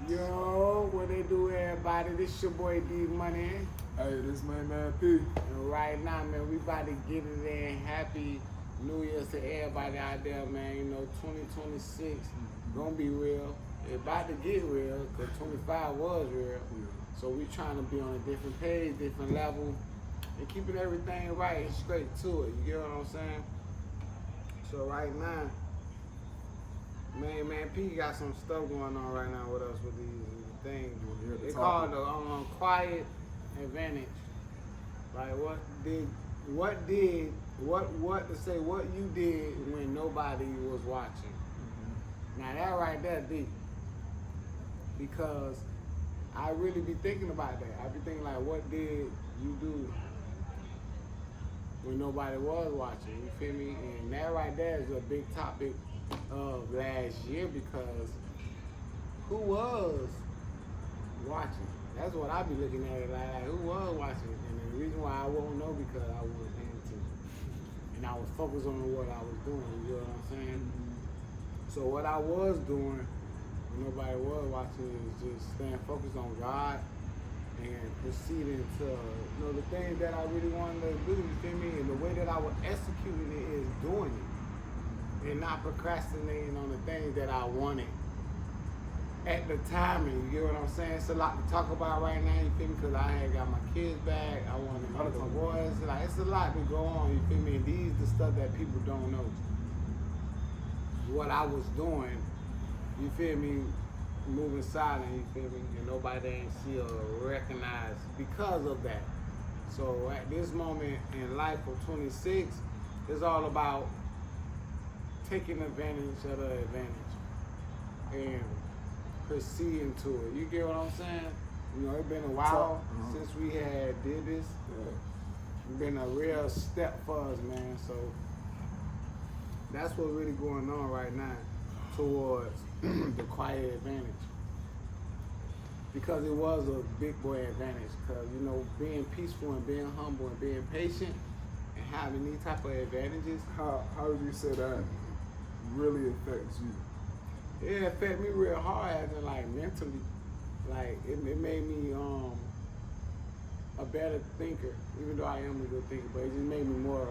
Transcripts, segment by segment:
Yo, what they do, everybody? This your boy D Money. Hey, this man P. And right now, man, we about to get it in. Happy New Year's to everybody out there, man. You know, 2026 gonna be real. It's about to get real, because 25 was real. Yeah. So we trying to be on a different page, different level, and keeping everything right and straight to it. You get what I'm saying? So right now, man, P got some stuff going on right now with us with these things. They call it the quiet advantage. Like what you did when nobody was watching. Now that right there deep. Because I really be thinking about that. I be thinking like, what did you do when nobody was watching? You feel me? And that right there is a big topic of last year, because who was watching? That's what I be looking at it like who was watching? And the reason why I won't know, because I wasn't paying attention. And I was focused on what I was doing, you know what I'm saying? So what I was doing when nobody was watching is just staying focused on God and proceeding to, you know, the things that I really wanted to do, you feel me? And the way that I was executing it is doing it. And not procrastinating on the things that I wanted at the time. And you get what I'm saying? It's a lot to talk about right now, you feel me? Because I had got my kids back, I wanted to talk boys. Like, it's a lot to go on, you feel me? And these the stuff that people don't know. What I was doing, you feel me, moving silent, you feel me? And nobody ain't see or recognize because of that. So at this moment in life of 26, it's all about taking advantage of the advantage and proceeding to it. You get what I'm saying? You know, it's been a while since we had did this. It's been a real step for us, man. So that's what's really going on right now towards the quiet advantage. Because it was a big boy advantage. Because, you know, being peaceful and being humble and being patient and having these type of advantages. How would you say that really affects you? It affected me real hard, as in like mentally. Like it made me a better thinker, even though I am a good thinker, but it just made me more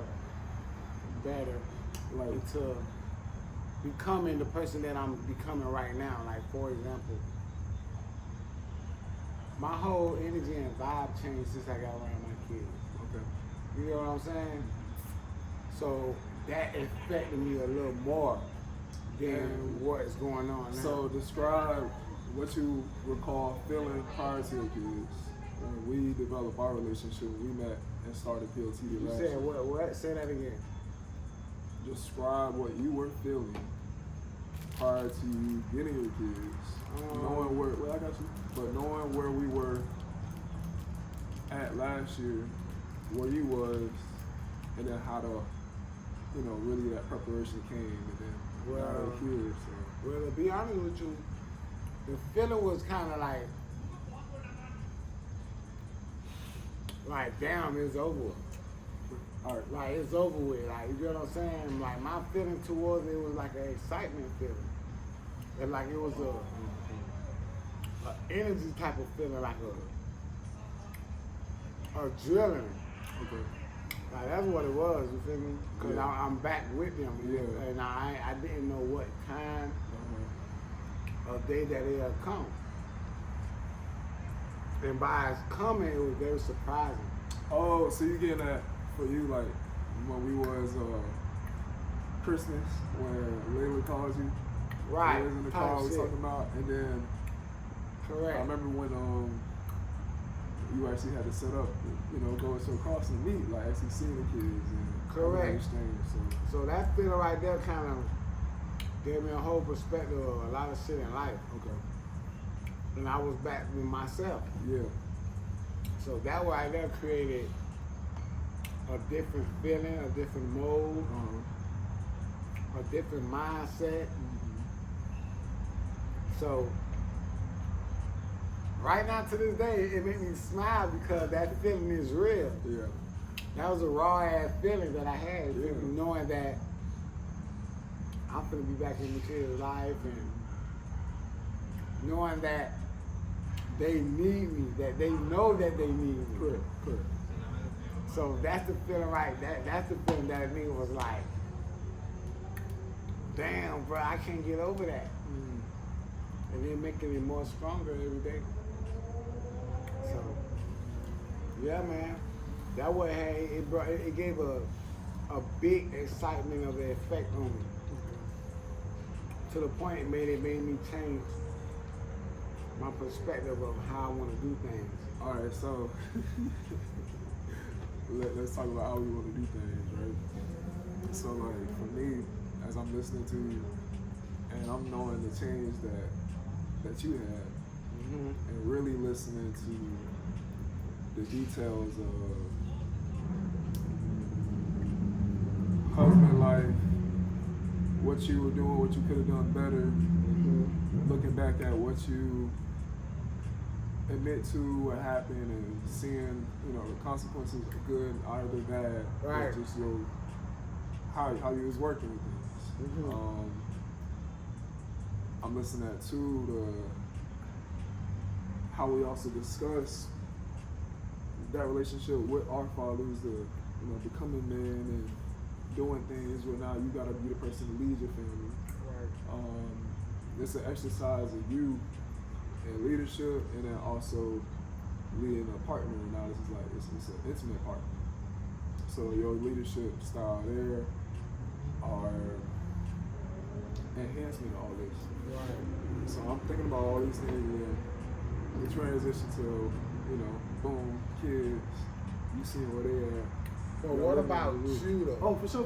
better, like into becoming the person that I'm becoming right now. Like, for example, my whole energy and vibe changed since I got around my kids. Okay. You know what I'm saying? So that affected me a little more than what's going on now. So describe what you recall feeling prior to your kids. When we developed our relationship, we met and started P.O.T.D. You last said year. what? Say that again. Describe what you were feeling prior to you getting your kids. Knowing where, I got you. But knowing where we were at last year, where you was, and then how to, you know, really that preparation came, and then now they're here. So. Well, to be honest with you, the feeling was kind of like, damn, it's over with. All right. Like, it's over with. Like, you know what I'm saying? Like, my feeling towards it was like an excitement feeling. And like, it was a energy type of feeling, like a adrenaline. Okay. Like, that's what it was, you feel me? Because I'm back with them. Yeah. And I didn't know what time of day that it had come. And by its coming, it was very surprising. Oh, so you getting that for you, like when we was Christmas, when Layla called you? Right. We was in the car, we was talking about, and then Correct. I remember when you actually had to set up, you know, go to a cross and meet, like actually seeing the kids and Correct. things. So that feeling right there kind of gave me a whole perspective of a lot of shit in life. Okay. And I was back with myself. Yeah. So that right there created a different feeling, a different mode, a different mindset. So right now to this day, it made me smile because that feeling is real. Yeah. That was a raw ass feeling that I had, knowing that I'm gonna be back in the kid's life and knowing that they need me, that they know that they need me. Correct. So that's the feeling, right? That's the feeling that a nigga was like, damn, bro, I can't get over that. And then making it more stronger every day. So, yeah, man, that what it gave a big excitement of an effect on me. To the point it made me change my perspective of how I want to do things. All right, so let's talk about how we want to do things, right? So, like, for me, as I'm listening to you, and I'm knowing the change that you had, and really listening to the details of husband life, what you were doing, what you could have done better, looking back at what you admit to what happened and seeing, you know, the consequences of good, either bad, Right. or just your how you was working with things. I'm listening at too how we also discuss that relationship with our fathers, becoming men and doing things where now you gotta be the person to lead your family. Right. It's an exercise of you in leadership, and then also leading a partner. Now this is like it's an intimate partner. So your leadership style there are enhancement of all this. Right. So I'm thinking about all these things and the transition to, boom, kids, you seeing where they at. But what about you though? Oh, for sure.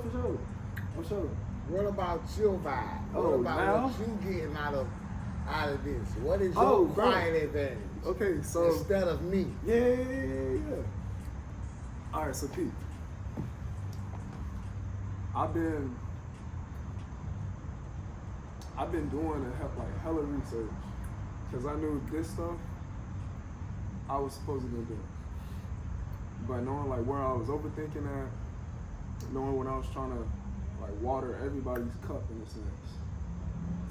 What about your vibe? Oh, What about now? what you getting out of this? What is Oh, your bro. quiet advantage? Okay, so Instead of me. Yeah. All right, so Pete, I've been doing hella research because I knew this stuff I was supposed to be doing. But knowing where I was overthinking at, knowing when I was trying to water everybody's cup in a sense,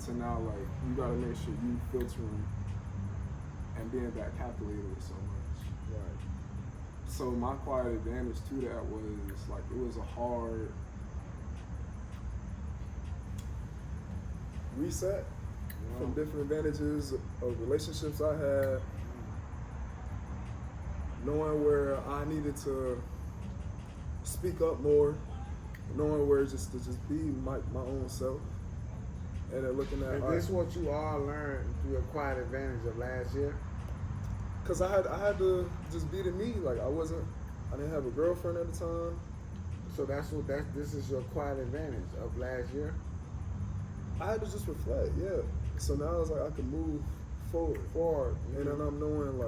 to now you gotta make sure you filtering and being that calculated with so much. Right. So my quiet advantage to that was it was a hard reset from different advantages of relationships I had, knowing where I needed to speak up more, knowing where just to be my own self, and then looking at. And this what you all learned through your quiet advantage of last year? Cause I had to just be to me. I didn't have a girlfriend at the time. So this is your quiet advantage of last year? I had to just reflect, yeah. So now it's I can move forward, and then I'm knowing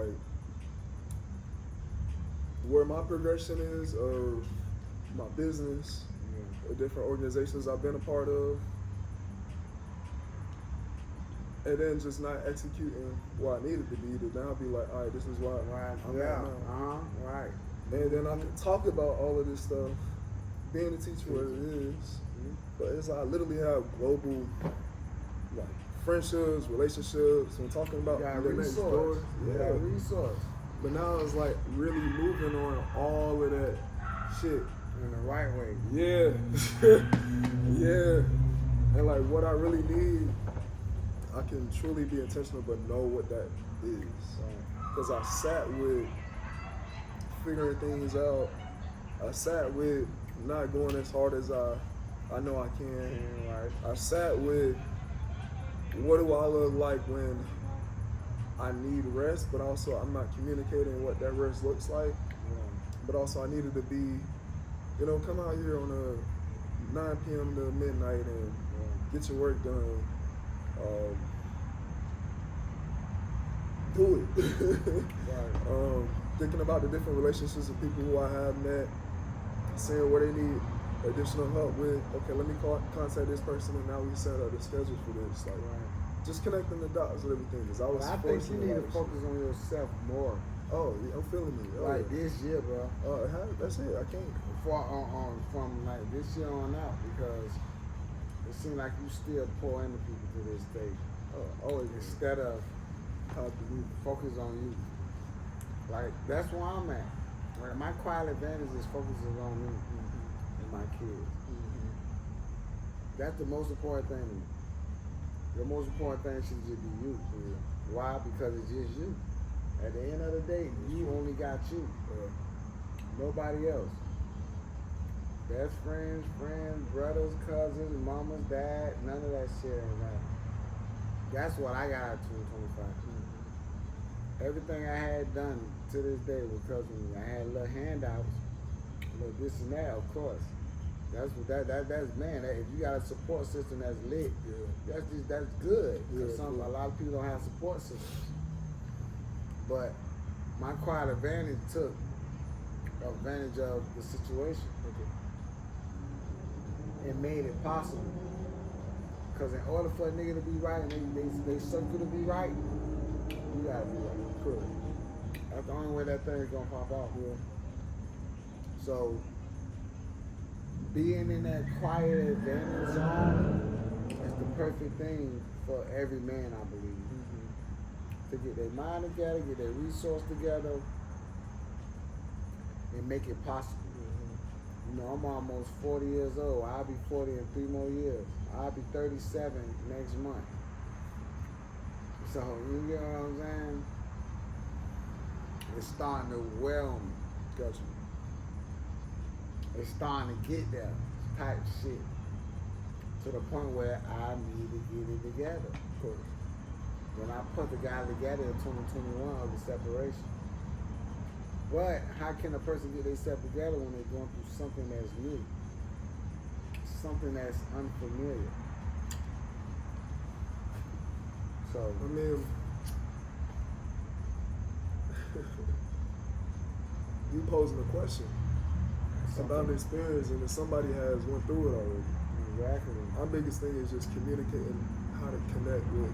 where my progression is of my business, the different organizations I've been a part of, and then just not executing where I needed to be to now be all right, this is why I'm at now. Right. And then I can talk about all of this stuff, being a teacher where it is, but it's I literally have global friendships, relationships, and talking about the next door. Yeah, resource. But now it's really moving on all of that shit. In the right way. Yeah. Yeah. And what I really need, I can truly be intentional but know what that is. Because I sat with figuring things out. I sat with not going as hard as I know I can. Right. I sat with what do I look like when I need rest, but also I'm not communicating what that rest looks like. But also I needed to be, come out here on a 9 p.m. to midnight and get your work done. Do it. Right. Thinking about the different relationships of people who I have met, seeing where they need additional help with. Okay, let me contact this person, and now we set up the schedule for this. Just connecting the dots with everything. Because I think you need to focus on yourself more. Oh, yeah, I'm feeling it. This year, bro. That's it. I can't. From this year on out, because it seems like you still pour into people to this day. Always. Instead of Talk to me. Focus on you. Like, that's where I'm at. Like, my quiet advantage is focusing on me and my kids. That's the most important thing to me. The most important thing should just be you. Why? Because it's just you. At the end of the day, you only got you. Nobody else. Best friends, brothers, cousins, mamas, dad, none of that shit ain't that. That's what I got out of 2025. Everything I had done to this day was because of me. I had little handouts, little this and that, of course. That's man. If you got a support system that's lit, that's good. Because a lot of people don't have support systems. But my quiet advantage took advantage of the situation. It made it possible. Because in order for a nigga to be right and they circle to be right, you gotta be right. Correct. That's the only way that thing is gonna pop off. So being in that quiet advantage zone is the perfect thing for every man, I believe. To get their mind together, get their resource together, and make it possible. You know, I'm almost 40 years old. I'll be 40 in 3 more years. I'll be 37 next month. So, you get what I'm saying? It's starting to well me. Gotcha. It's starting to get there type shit. To the point where I need to get it together. Of course. When I put the guy together in 2021 of the separation. But how can a person get themselves together when they're going through something that's new? Something that's unfamiliar. So, I mean, you posing a question about an experience, and if somebody has went through it already. Exactly. My biggest thing is just communicating how to connect with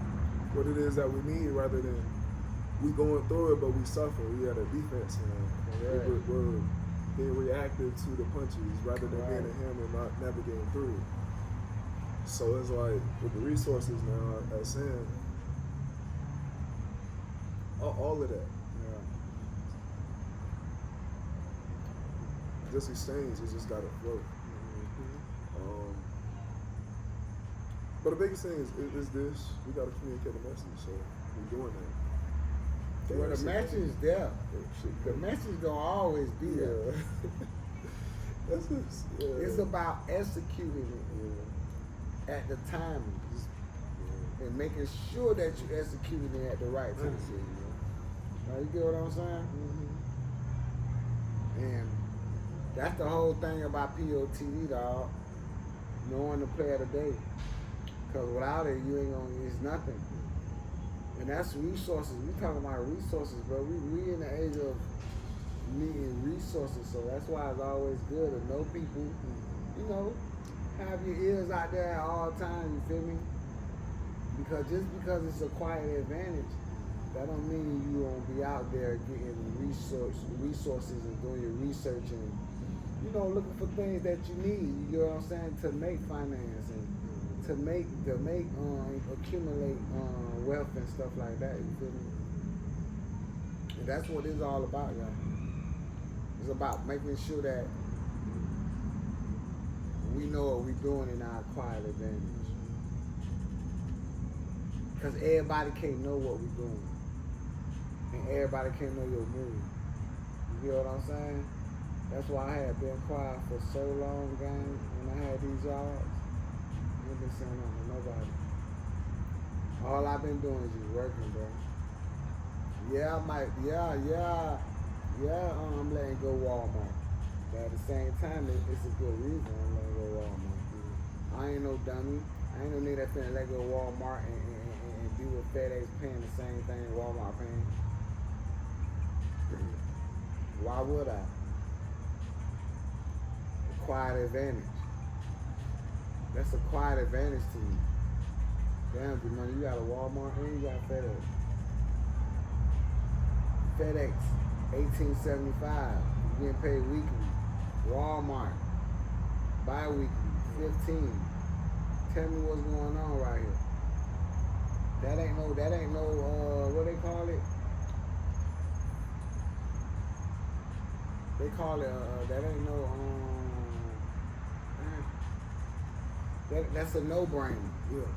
what it is that we need, rather than we going through it but we suffer. We at a defense now. We're being reactive to the punches rather than being a hammer, not navigating through it. So it's like with the resources now, as saying all of that. This exchange has just got to flow. But the biggest thing is this: we got to communicate the message. So we're doing that. Well, the message is there. The message gonna always be there. That's just, It's about executing it at the time and making sure that you executing it at the right time. Now, you get what I'm saying? And that's the whole thing about P.O.T.D, dog. Knowing the play of the day. Because without it, you ain't gonna, it's nothing. And that's resources. We talking about resources, bro. We in the age of needing resources, so that's why it's always good to know people. You know, have your ears out there at all times. You feel me? Because just because it's a quiet advantage, that don't mean you won't be out there getting resources and doing your research and looking for things that you need. You know what I'm saying? To make finance and to accumulate wealth and stuff like that. You feel me? And that's what it's all about, y'all. It's about making sure that we know what we're doing in our quiet advantage. Because everybody can't know what we're doing. And everybody can't know your move. You get what I'm saying? That's why I had been quiet for so long, gang, when I had these jobs. I ain't been saying nothing to nobody. All I've been doing is just working, bro. Yeah, I'm letting go Walmart. But at the same time, it's a good reason I'm letting go Walmart. I ain't no dummy. I ain't no nigga that's finna let go Walmart and be with FedEx paying the same thing Walmart paying. Why would I? A quiet advantage. That's a quiet advantage to me. Damn, good money. You got a Walmart and you got FedEx. FedEx, $18.75. You getting paid weekly. Walmart, bi-weekly, $15. Tell me what's going on right here. That ain't no, what they call it? They call it, that ain't no, that's a no-brainer. Yeah,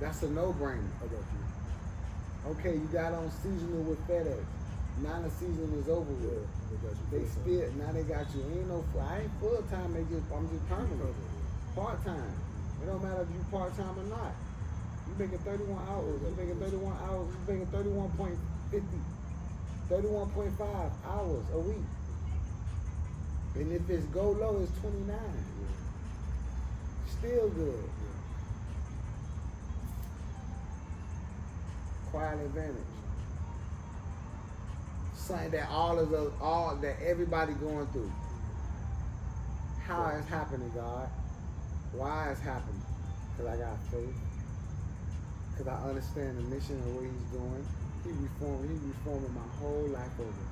That's a no-brainer. I got you. Okay, you got on seasonal with FedEx. Now the season is over Yeah, with. I got you. They still, now they got you. I ain't full time. I'm just permanent. Part time. It don't matter if you part time or not. You making 31 hours. You making 31 hours. You making 31.50, 31.5 hours a week. And if it's go low, it's 29. Still good. Quiet advantage. Something that all that everybody going through. How it's happening, God? Why it's happening? Because I got faith. Because I understand the mission and what He's doing. He's reforming my whole life over.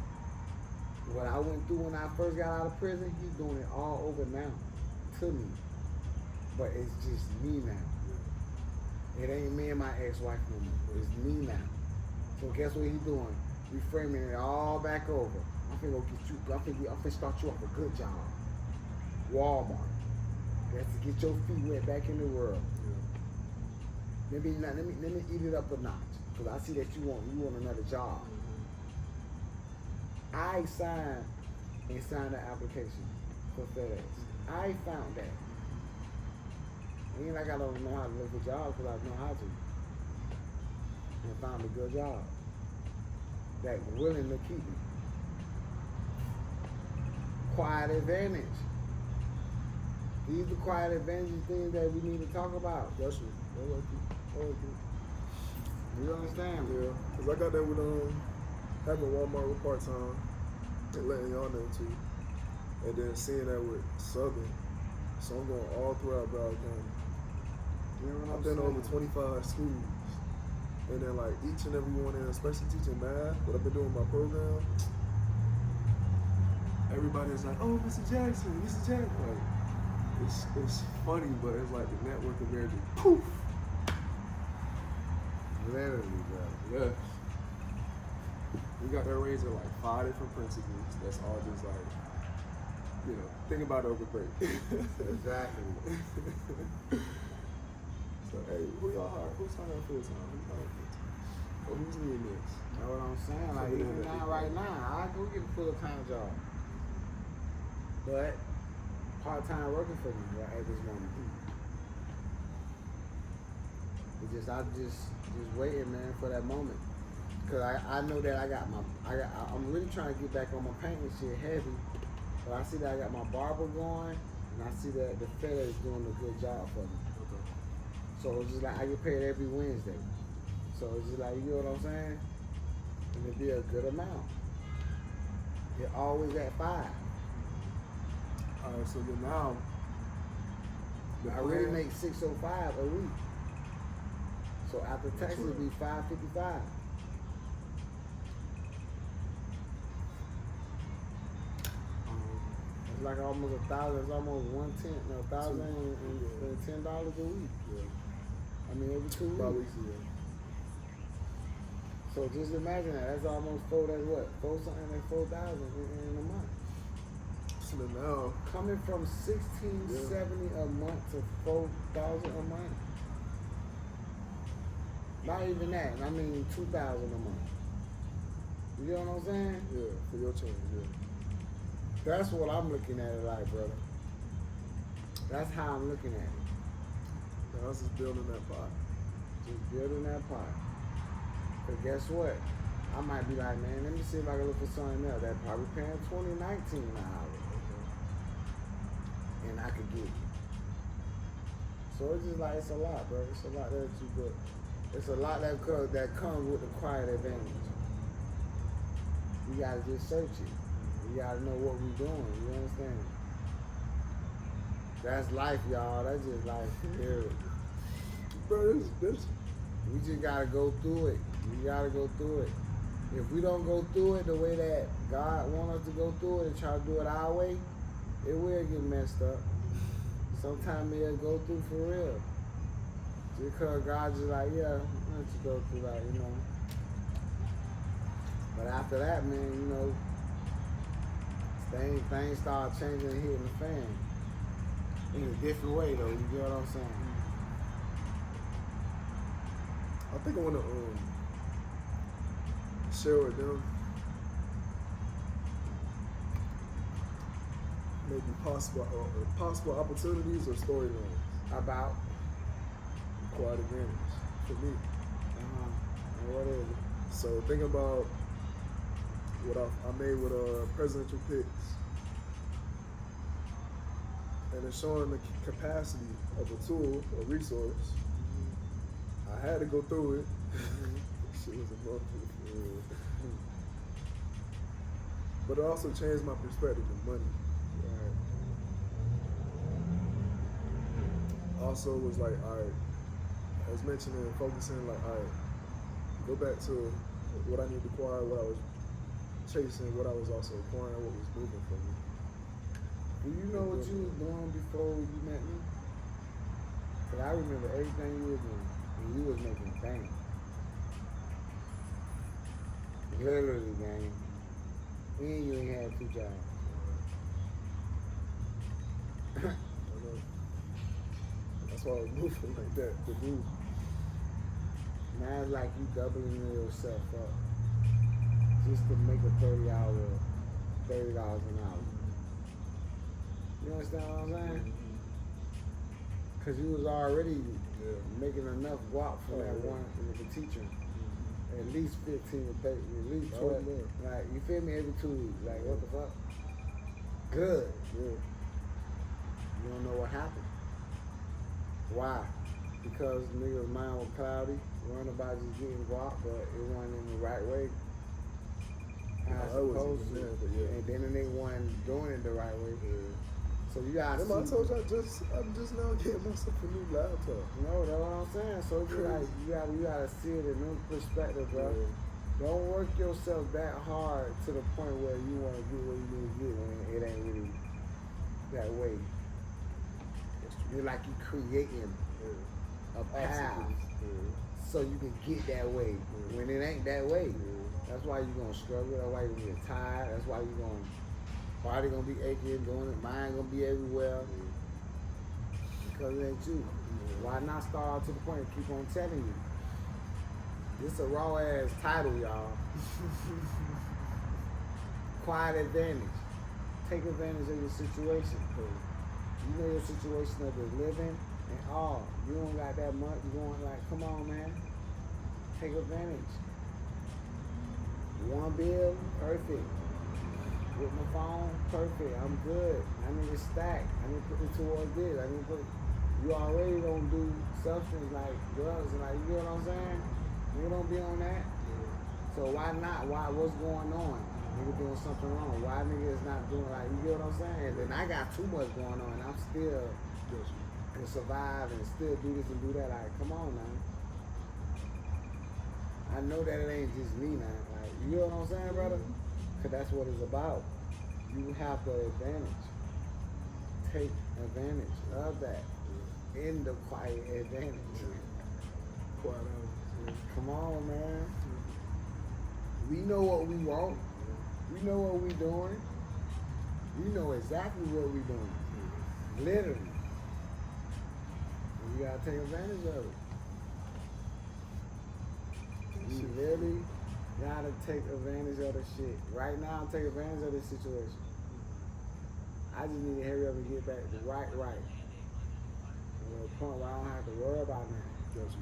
What I went through when I first got out of prison, He's doing it all over now to me. But it's just me now. It ain't me and my ex-wife no more. It's me now. So guess what He's doing? Reframing it all back over. I'm finna go get you. I'm finna start you off a good job. Walmart. That's to get your feet wet back in the world. Let me eat it up a notch. Cause I see that you want another job. I signed the application for FedEx. I found that. Ain't like I don't know how to look for jobs, because I know how to. And found a good job that willing to keep me. Quiet advantage. These are quiet advantage things that we need to talk about. That's it. I like it. You understand? Yeah, because I got that with having Walmart with part-time and letting y'all know too. And then seeing that with Southern. So I'm going all throughout Broward County. You know what I've I'm been saying? over 25 schools. And then like each and every one, and especially teaching math, what I've been doing with my program, everybody's like, oh, Mr. Jackson. Like, it's funny, but it's like the network of there just poof. Literally, bro. Yes. We got that raised at like 5 different principles. That's all just like, think about it over break. Exactly. So, hey, who y'all hire? Who's hiring full time? Or who's needing this? That's what I'm saying. Like, even now, right now, I go get a full-time job. But part-time working for me right at this moment. It's just, I'm just waiting, man, for that moment. Cause I know that I'm really trying to get back on my painting shit heavy. But I see that I got my barber going, and I see that the fella is doing a good job for me. Okay. So it's just like I get paid every Wednesday. So it's just like, you know what I'm saying? And it'd be a good amount. It always at 5. Alright, so then now, I really make $605 a week. So after taxes, it'd be $555. It's like almost $1,000. It's almost $110 a week. Yeah. I mean, every 2 Probably, weeks. yeah. So just imagine that. That's almost $4 something like 4,000 in a month. So then now, Coming from $1,670 a month to $4,000 a month. Not even that. I mean, $2,000 a month. You know what I'm saying? yeah, for your change, yeah. That's what I'm looking at it like, brother. That's how I'm looking at it. Now I was just building that pot. Just building that pot. But guess what? I might be like, man, let me see if I can look for something else that probably paying $20, $19 an hour. And I could get it. So it's just like, it's a lot, bro. It's a lot that you do. It's a lot that comes with the quiet advantage. You gotta just search it. You gotta know what we're doing. You understand? That's life, y'all. That's just life. Period. Bro, this. We just gotta go through it. We gotta go through it. If we don't go through it the way that God wants us to go through it and try to do it our way, it will get messed up. Sometimes it'll go through for real. Because God just like, yeah, let you go through that, you know. But after that, man, you know, things start changing and hitting the fan. In a different way though, you get what I'm saying? I think I wanna share with them maybe possible opportunities or storylines About Quiet advantage for me. and what is it? So think about what I made with presidential picks, and it's showing the capacity of a tool or resource. I had to go through it. Shit was a motherfucker. But it also changed my perspective of money. Right. Also was like, all right, I was mentioning focusing like, all right, go back to what I need to acquire, what I was chasing, what I was also acquiring, what was moving for me. Do you know what you was doing before you met me? Cause I remember everything you was doing, and you was making bank. Literally, gang. And you ain't had 2 jobs. I know. That's why I was moving like that to do. Now it's like you doubling yourself up just to make a $30 an hour. You understand what I'm saying? Cause you was already making enough guap for that one with the teacher. At least 15 or 30, at least 12. Like, you feel me? Every 2 weeks. Like, what the fuck? Good. Yeah. You don't know what happened. Why? Because niggas' mind was cloudy, worrying about just getting guap, but it wasn't in the right way. How it's supposed to. And then the nigga wasn't doing it the right way. So you gotta see. I told you I'm just now getting myself a new laptop. No, that's what I'm saying. So it's like you gotta see it in new perspective, bro. Yeah. Don't work yourself that hard to the point where you wanna get where you need to get when it ain't really that way. You're like you creating a path so you can get that way when it ain't that way. That's why you're gonna struggle. That's why you're gonna get tired. That's why you're gonna body gonna be aching, doing it. Mind gonna be everywhere because it ain't you. Why not start to the point and keep on telling you? This a raw ass title, y'all. Quiet advantage. Take advantage of your situation. You know your situation of the living and all. You don't got that much. You going like, come on, man. Take advantage. One bill, perfect. With my phone, perfect. I'm good. I need to stack. I need to put it towards this. I need to put. You already don't do substance like drugs and like, you know what I'm saying? You don't be on that. So why not? Why? What's going on? Nigga doing something wrong. Why nigga is not doing like, you get what I'm saying? Then I got too much going on and I'm still can survive and still do this and do that. Like, come on now. I know that it ain't just me now. Like, you know what I'm saying, brother? Cause that's what it's about. You have the advantage. Take advantage of that. In the quiet advantage. Quiet hours. Come on, man. We know what we want. We know what we doing. We know exactly what we doing. Literally. And you gotta take advantage of it. You really gotta take advantage of the shit. Right now, I'm taking advantage of this situation. I just need to hurry up and get back to right. To the point where I don't have to worry about nothing.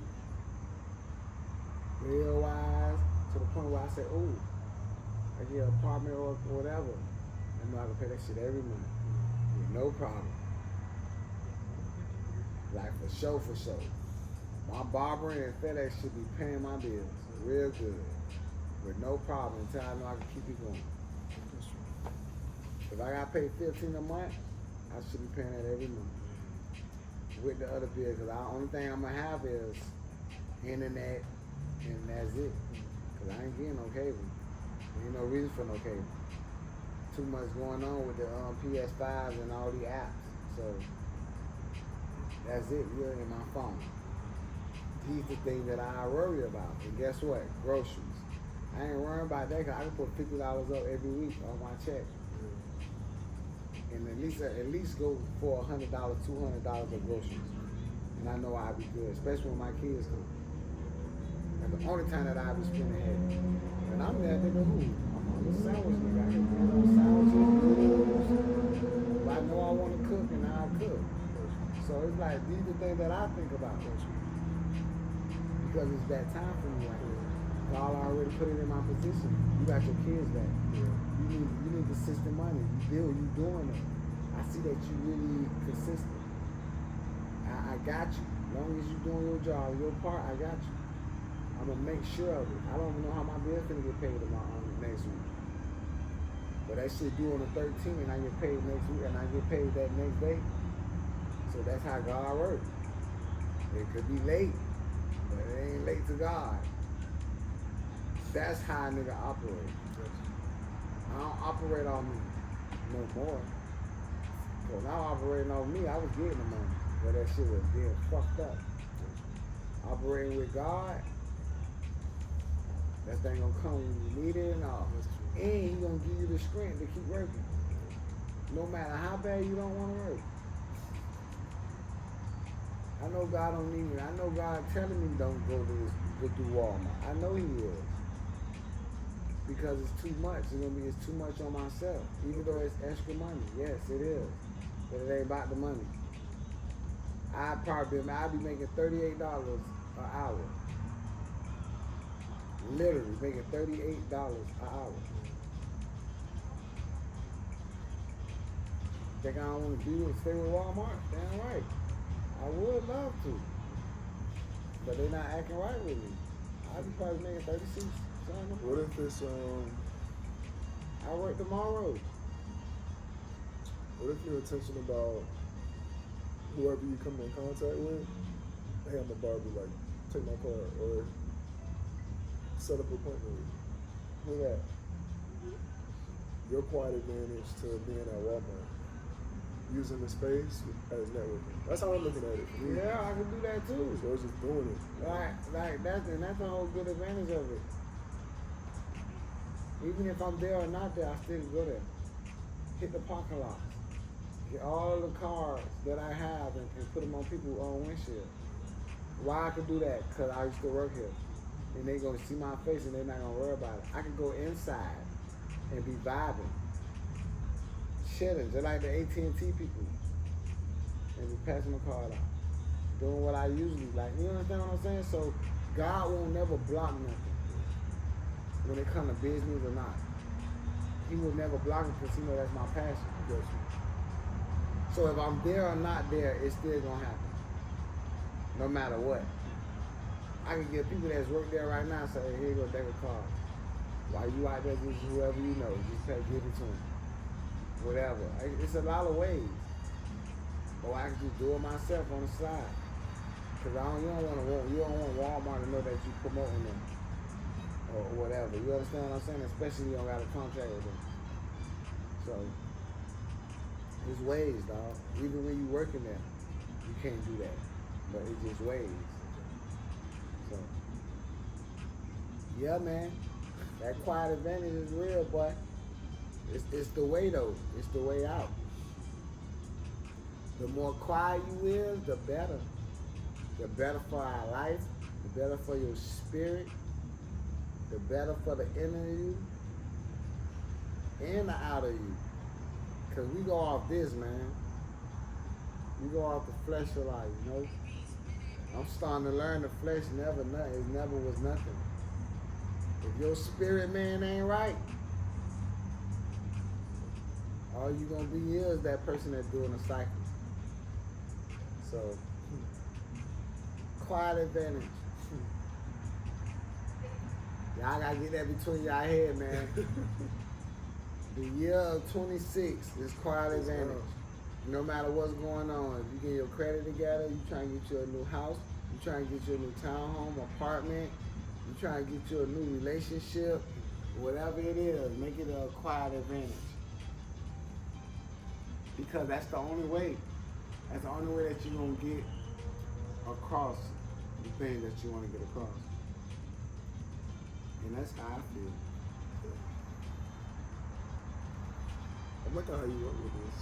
Real wise, to the point where I say, ooh, I get an apartment or whatever. I know I can pay that shit every month. With no problem. Like for sure. My barber and FedEx should be paying my bills real good. With no problem until I know I can keep it going. If I got paid $15 a month, I should be paying that every month. With the other bill, because the only thing I'm going to have is internet, and that's it. Because I ain't getting no cable. Ain't no reason for no cable. Too much going on with the PS5s and all the apps. So, that's it, really, in my phone. these the things that I worry about. And guess what? Groceries. I ain't worrying about that because I can put $50 up every week on my check. And at least go for $100, $200 of groceries. And I know I'll be good, especially when my kids come. And the only time that I'll be spending heavy. And I'm there thinking, I'm on the sandwich nigga. I can get on sandwiches, noodles. But I know I want to cook and I'll cook. So it's like, these are the things that I think about. Because it's that time for me right here. God already put it in my position. You got your kids back. You need consistent money. You doing it. I see that you really consistent. I got you. As long as you doing your job, your part, I got you. I'm gonna make sure of it. I don't even know how my bill's gonna get paid next week. But that shit due on the 13th and I get paid next week and I get paid that next day. So that's how God works. It could be late, but it ain't late to God. That's how a nigga operate. I don't operate on me no more. Cause when I was operating on me, I was getting the money. But that shit was being fucked up. Operating with God, that thing gonna come when you need it and all. And he gonna give you the strength to keep working. No matter how bad you don't wanna work. I know God don't need me. I know God telling me don't go to Walmart. I know he is. Because it's too much. It's too much on myself. Even though it's extra money. Yes, it is. But it ain't about the money. I'd be making $38 an hour. Literally making $38 an hour. Think I don't want to stay with Walmart? Damn right. I would love to. But they're not acting right with me. I'd be probably making 36. What if it's I work tomorrow. What if you're intentional about whoever you come in contact with? Hey, I'm a barber, like, take my card or set up an appointment with you. Who that? Your quiet advantage to being at Walmart. Using the space as networking. That's how I'm looking at it. Yeah, I can do that too. So it's just doing it. Like that's a whole good advantage of it. Even if I'm there or not there, I still go there. Hit the parking lot. Get all the cars that I have and put them on people's windshield. Why I could do that? Because I used to work here. And they gonna see my face and they're not gonna worry about it. I can go inside and be vibing. Chilling, just like the AT&T people. And be passing my card out. Doing what I usually like. You understand what I'm saying? So God won't never block nothing. When it comes to business or not. He will never block it because he knows that's my passion. So if I'm there or not there, it's still gonna happen. No matter what. I can get people that's work there right now say, hey, here you go, take a card. While you out there, just whoever you know, just give it to them. Whatever. It's a lot of ways. Or I can just do it myself on the side. Cause you don't want Walmart to know that you promoting them. Or whatever. You understand what I'm saying? Especially you don't got a contract with them. So there's ways, dog. Even when you working there, you can't do that. But it's just ways. So yeah, man. That quiet advantage is real, but it's the way though. It's the way out. The more quiet you is, the better. The better for our life. The better for your spirit. The better for the inner you and the outer you. Cause we go off this, man. We go off the flesh of life, you know. I'm starting to learn the flesh it never was nothing. If your spirit man ain't right, all you gonna be is that person that's doing a cycle. So, quiet advantage. Y'all gotta get that between y'all head, man. The year of 26 is quiet advantage. No matter what's going on, if you get your credit together, you trying to get you a new house, you trying to get you a new townhome, apartment, you trying to get you a new relationship, whatever it is, make it a quiet advantage. Because that's the only way. That's the only way that you're gonna get across the thing that you want to get across. And that's how I feel. I'm liking how you went with this.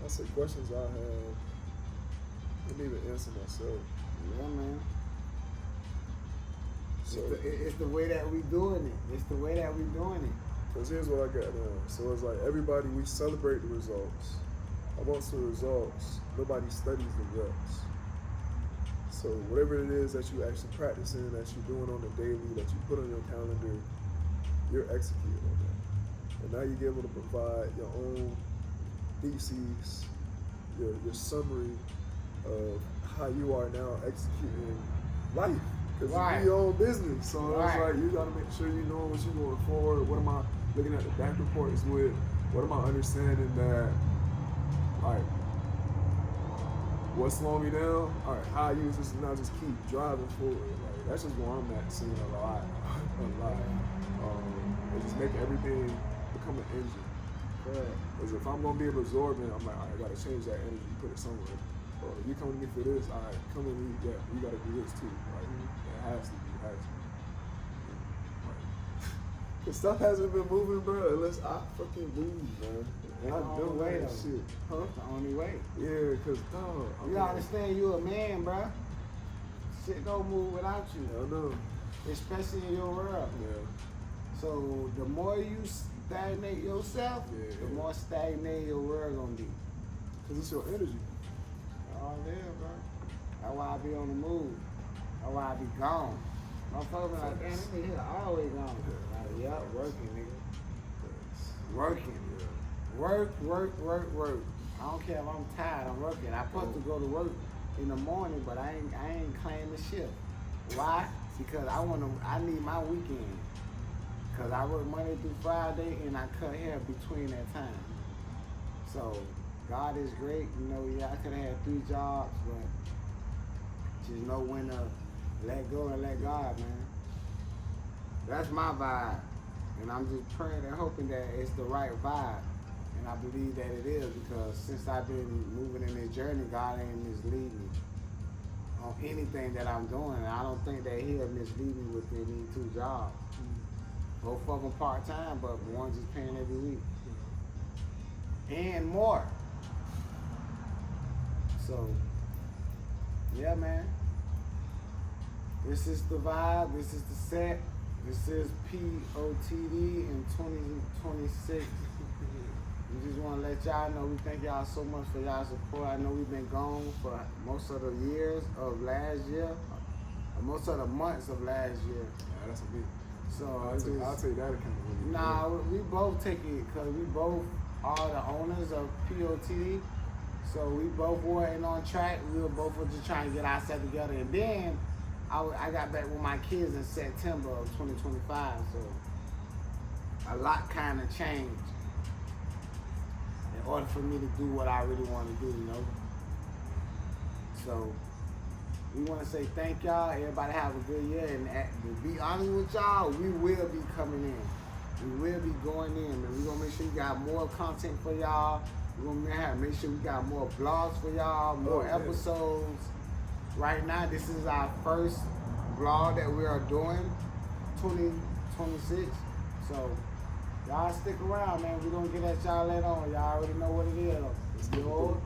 That's the questions I have. I didn't even answer myself. Yeah, man. So It's the way that we doing it. It's the way that we doing it. because here's what I got now. So it's like everybody, we celebrate the results. Amongst the results, nobody studies the reps. So whatever it is that you actually practicing, that you're doing on the daily, that you put on your calendar, you're executing on that. And now you're able to provide your own theses, your summary of how you are now executing life. Because Right. it's your own business. So Right. it's like you got to make sure you know what you're going forward. What am I looking at the back reports with? What am I understanding that, like, what's slowing me down? All right, how I use this and now just keep driving forward. Like, that's just where I'm at, seeing a lot. And just make everything become an engine. Because if I'm going to be absorbing, I'm like, all right, I got to change that energy, put it somewhere. Or you coming to me for this, all right, come in, yeah, you got to do this too. Like, it has to be, Cause stuff hasn't been moving, bro, unless I fucking move, man. And I'm doing that shit. Huh? That's the only way. Yeah, cause dog. You gotta understand you a man, bruh. Shit don't move without you. I know. Especially in your world. Yeah. So the more you stagnate yourself, the more stagnated your world gonna be. Cause it's your energy. All there, bro. That's why I be on the move. That's why I be gone. Motherfuckers be like, damn, this nigga here always gone. Like, yup, working, nigga. Working. Work. I don't care if I'm tired, I'm working. I'm supposed to go to work in the morning, but I ain't claiming shift. Why? Because I need my weekend. Cause I work Monday through Friday and I cut hair between that time. So God is great, you know, yeah, I could have had 3 jobs, but just know when to let go and let God, man. That's my vibe. And I'm just praying and hoping that it's the right vibe. And I believe that it is, because since I've been moving in this journey, God ain't mislead me on anything that I'm doing. And I don't think that he'll mislead me with any 2 jobs. Both of them part-time, but one just paying every week. And more. So, yeah, man. This is the vibe. This is the set. This is P.O.T.D. in 2026. We just want to let y'all know we thank y'all so much for y'all support. I know we've been gone for most of the years of last year, or most of the months of last year. Yeah, that's a big. So I'll take that accountability. Nah, we both take it because we both are the owners of P.O.T.D. So we both weren't on track. We were both just trying to get ourselves together. And then I got back with my kids in September of 2025. So a lot kind of changed in order for me to do what I really want to do, you know. So we want to say thank y'all. Everybody have a good year. And to be honest with y'all, we will be coming in. We will be going in. And we're going to make sure we got more content for y'all. We're going to make sure we got more vlogs for y'all, more episodes. Right now, this is our first vlog that we are doing, 2026. So y'all stick around, man. We're going to get at y'all later on. Y'all already know what it is. Let's get it.